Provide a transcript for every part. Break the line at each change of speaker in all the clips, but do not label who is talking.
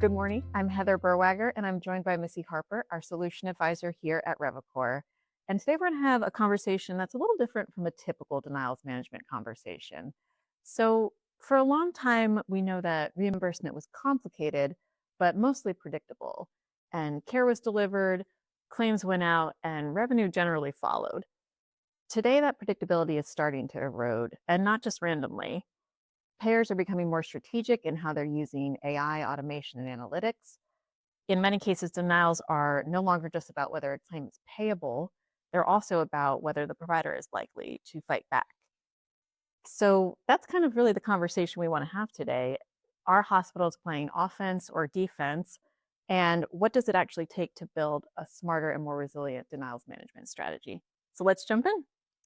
Good morning. I'm Heather Berwager, and I'm joined by Missy Harbert, our solution advisor here at Revecore. And today we're going to have a conversation that's a little different from a typical denials management conversation. So, for a long time, we know that reimbursement was complicated, but mostly predictable. And care was delivered, claims went out, and revenue generally followed. Today, that predictability is starting to erode, and not just randomly. Payers are becoming more strategic in how they're using AI, automation, and analytics. In many cases, denials are no longer just about whether a claim is payable, they're also about whether the provider is likely to fight back. So that's kind of really the conversation we want to have today. Are hospitals playing offense or defense? And what does it actually take to build a smarter and more resilient denials management strategy? So let's jump in.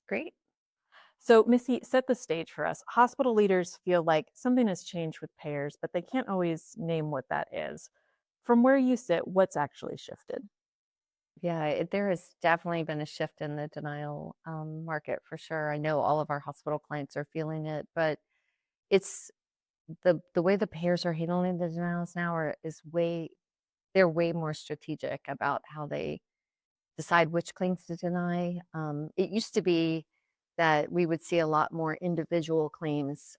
Great.
So, Missy, set the stage for us. Hospital leaders feel like something has changed with payers, but they can't always name what that is. From where you sit, what's actually shifted?
Yeah, there has definitely been a shift in the denial market for sure. I know all of our hospital clients are feeling it, but it's the way the payers are handling the denials now is they're way more strategic about how they decide which claims to deny. It used to be that we would see a lot more individual claims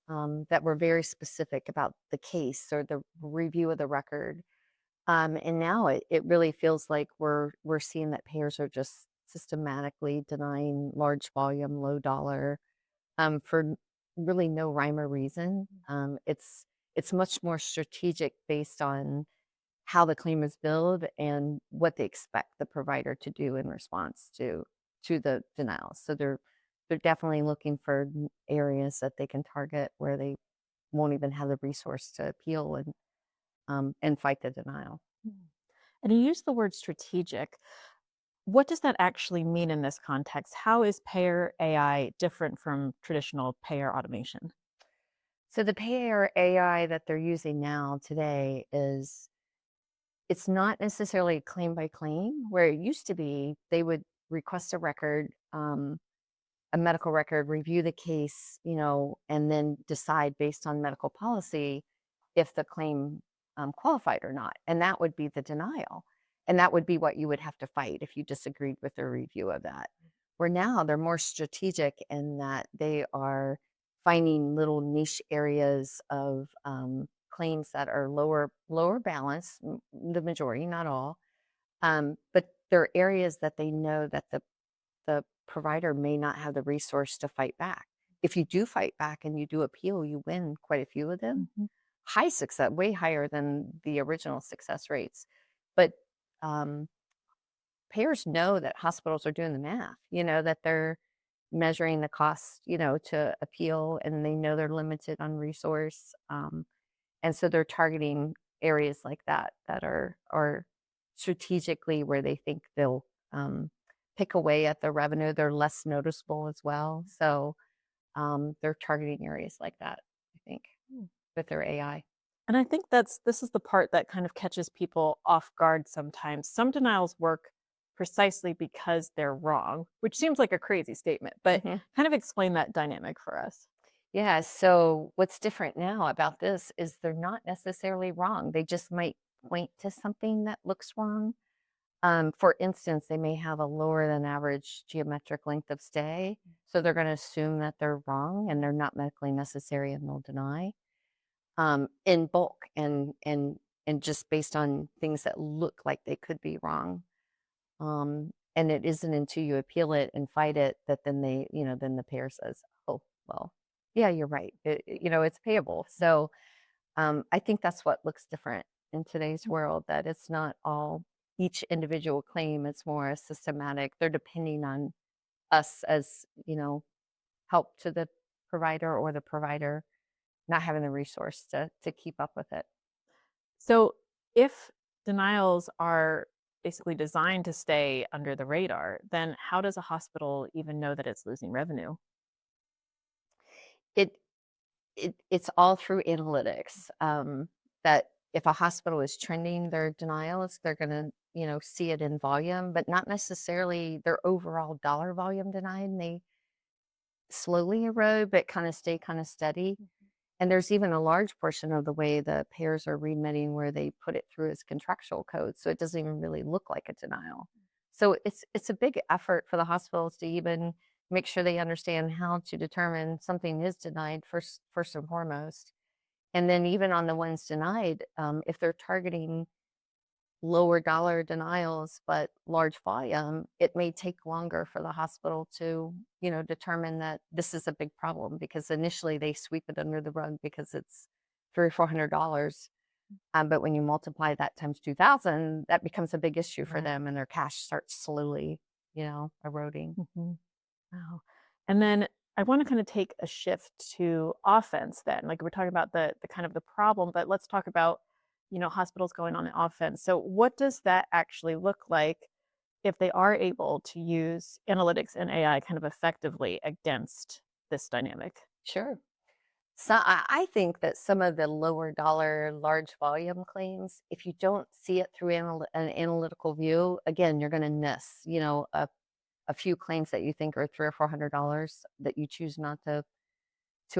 that were very specific about the case or the review of the record. And now it really feels like we're seeing that payers are just systematically denying large volume, low dollar, really no rhyme or reason. It's much more strategic based on how the claim is billed and what they expect the provider to do in response to the denial. So they're definitely looking for areas that they can target where they won't even have the resource to appeal and fight the denial.
Mm. And you use the word strategic. What does that actually mean in this context? How is payer AI different from traditional payer automation?
So the payer AI that they're using now today it's not necessarily claim by claim where it used to be they would request a medical record, review the case, and then decide based on medical policy if the claim qualified or not. And that would be the denial. And that would be what you would have to fight if you disagreed with their review of that. Where now they're more strategic in that they are finding little niche areas of claims that are lower balance, the majority, not all, but there are areas that they know that the provider may not have the resource to fight back. If you do fight back and you do appeal, you win quite a few of them.
Mhm.
High success, way higher than the original success rates. But um, payers know that hospitals are doing the math, that they're measuring the cost, to appeal, and they know they're limited on resource. And so they're targeting areas like that that are strategically where they think they'll pick away at the revenue. They're less noticeable as well. So they're targeting areas like that, I think,
Mm.
with their AI.
And I think this is the part that kind of catches people off guard sometimes. Some denials work precisely because they're wrong, which seems like a crazy statement, but
Mhm.
kind of explain that dynamic for us.
Yeah. So what's different now about this is they're not necessarily wrong. They just might point to something that looks wrong. For instance, they may have a lower than average geometric length of stay. So they're going to assume that they're wrong and they're not medically necessary and they'll deny in bulk and just based on things that look like they could be wrong. And it isn't until you appeal it and fight it that then the payer says, oh, well, yeah, you're right. It's payable. So I think that's what looks different in today's world, that it's not all each individual claim, it's more systematic. They're depending on us as, help to the provider or the provider not having the resource to keep up with it.
So if denials are basically designed to stay under the radar, then how does a hospital even know that it's losing revenue?
It it's all through analytics, that if a hospital is trending their denials, they're gonna, see it in volume, but not necessarily their overall dollar volume denied. They slowly erode, but kinda stay kinda steady. And there's even a large portion of the way the payers are remitting where they put it through as contractual code, so it doesn't even really look like a denial. So it's a big effort for the hospitals to even make sure they understand how to determine something is denied first and foremost. And then even on the ones denied, if they're targeting lower dollar denials, but large volume, it may take longer for the hospital to, determine that this is a big problem because initially they sweep it under the rug because it's three or $400. But when you multiply that times 2,000, that becomes a big issue for
Right.
them and their cash starts slowly, eroding.
Mhm. Wow. And then I want to kind of take a shift to offense then. Like we're talking about the kind of the problem, but let's talk about, hospitals going on the offense. So what does that actually look like if they are able to use analytics and AI kind of effectively against this dynamic?
Sure. So I think that some of the lower dollar, large volume claims, if you don't see it through an analytical view, again, you're going to miss, a few claims that you think are three or $400 that you choose not to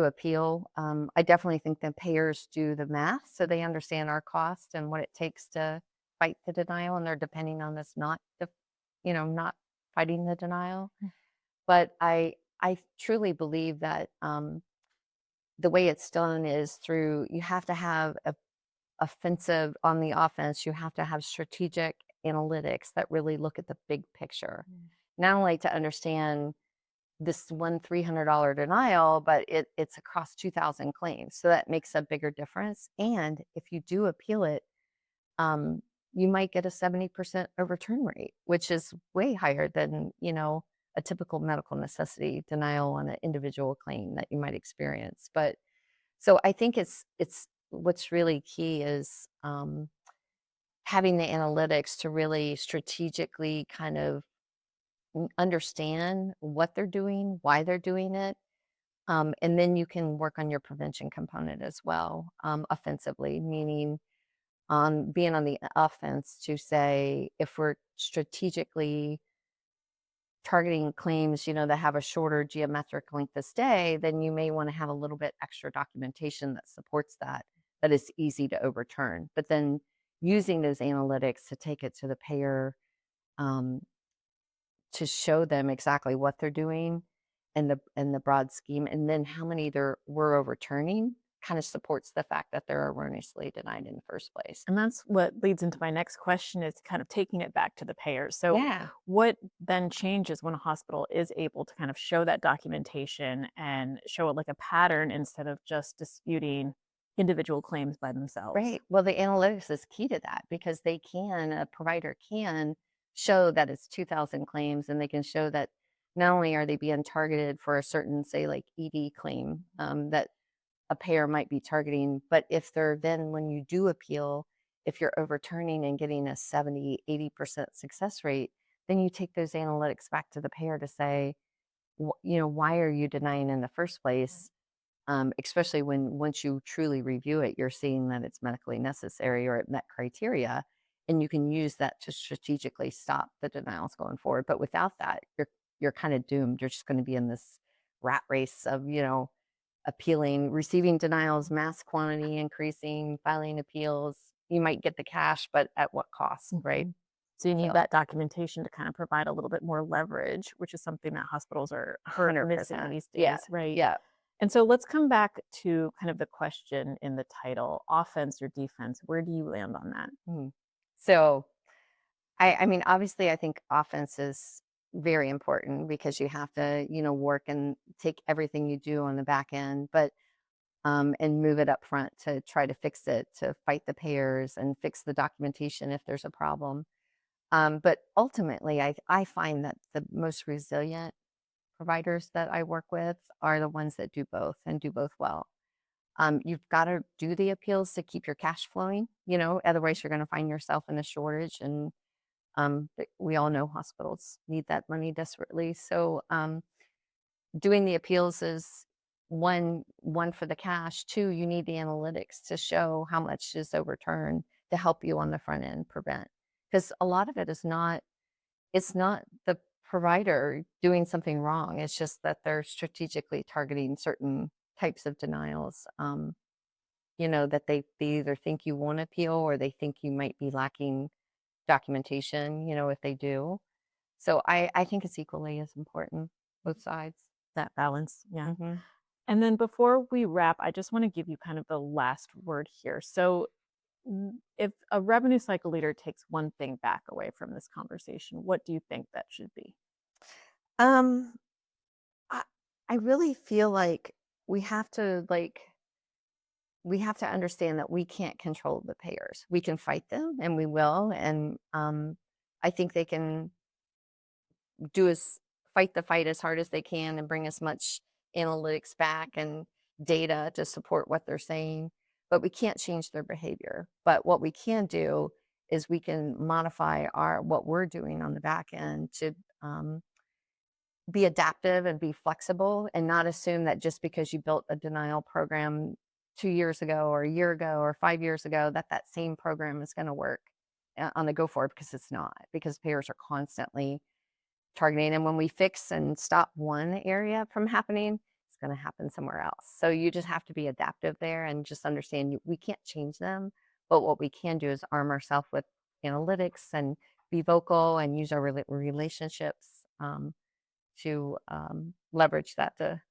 appeal. I definitely think the payers do the math so they understand our cost and what it takes to fight the denial, and they're depending on us not fighting the denial.
Mm.
But I truly believe that the way it's done is through you have to have a offensive on the offense, you have to have strategic analytics that really look at the big picture.
Mm.
Not only to understand this one $300 denial, but it's across 2,000 claims. So that makes a bigger difference. And if you do appeal it, um, you might get a 70% overturn rate, which is way higher than, a typical medical necessity denial on an individual claim that you might experience. But so I think it's what's really key is having the analytics to really strategically kind of understand what they're doing, why they're doing it, and then you can work on your prevention component as well, offensively, meaning on being on the offense to say if we're strategically targeting claims, that have a shorter geometric length of stay, then you may want to have a little bit extra documentation that supports that, that is easy to overturn. But then using those analytics to take it to the payer, um, to show them exactly what they're doing and the broad scheme, and then how many there were overturning kind of supports the fact that they're erroneously denied in the first place.
And that's what leads into my next question is kind of taking it back to the payers. So,
Yeah.
what then changes when a hospital is able to kind of show that documentation and show it like a pattern instead of just disputing individual claims by themselves?
Right. Well, the analytics is key to that because a provider can show that it's 2,000 claims and they can show that not only are they being targeted for a certain, say, like ED claim that a payer might be targeting, but if they're then, when you do appeal, if you're overturning and getting a 70, 80% success rate, then you take those analytics back to the payer to say, why are you denying in the first place? Especially when once you truly review it, you're seeing that it's medically necessary or it met criteria, and you can use that to strategically stop the denials going forward. But without that, you're kind of doomed. You're just going to be in this rat race of appealing, receiving denials, mass quantity increasing, filing appeals. You might get the cash, but at what cost, right?
Mhm. So you need
So
that documentation to kind of provide a little bit more leverage, which is something that hospitals are hurt missing
100%.
these
Yeah.
days, right?
Yeah.
And so let's come back to kind of the question in the title, offense or defense. Where do you land on that?
Mhm. So I mean, obviously, I think offense is very important because you have to, work and take everything you do on the back end, but and move it up front to try to fix it, to fight the payers and fix the documentation if there's a problem. But ultimately, I find that the most resilient providers that I work with are the ones that do both and do both well. You've got to do the appeals to keep your cash flowing, otherwise you're going to find yourself in a shortage and we all know hospitals need that money desperately. So doing the appeals is one for the cash. Two, you need the analytics to show how much is overturned to help you on the front end prevent. Because a lot of it is not it's not the provider doing something wrong. It's just that they're strategically targeting certain types of denials. That they either think you won't appeal or they think you might be lacking documentation, if they do. So I think it's equally as important, both sides.
That balance, yeah.
Mhm.
And then before we wrap, I just want to give you kind of the last word here. So, if a revenue cycle leader takes one thing back away from this conversation, what do you think that should be?
Um, I I really feel like we have to like we have to understand that we can't control the payers. We can fight them and we will. And I think they can do is fight the fight as hard as they can and bring as much analytics back and data to support what they're saying. But we can't change their behavior. But what we can do is we can modify our what we're doing on the back end to um, be adaptive and be flexible and not assume that just because you built a denial program 2 years ago or a year ago or 5 years ago that that same program is going to work on the go forward, because it's not, because payers are constantly targeting, and when we fix and stop one area from happening, it's going to happen somewhere else. So you just have to be adaptive there and just understand we can't change them, but what we can do is arm ourselves with analytics and be vocal and use our relationships to leverage that to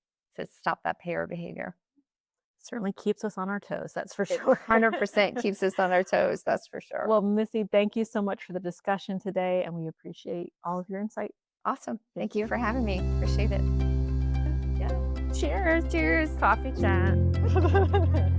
stop that payer behavior.
Certainly keeps us on our toes, that's for
It
sure.
100% keeps us on our toes, that's for sure.
Well, Missy, thank you so much for the discussion today, and we appreciate all of your insight.
Awesome.
Thank
Thank you
you.
for having me. Appreciate it.
Yeah.
Cheers. Cheers.
Coffee chat.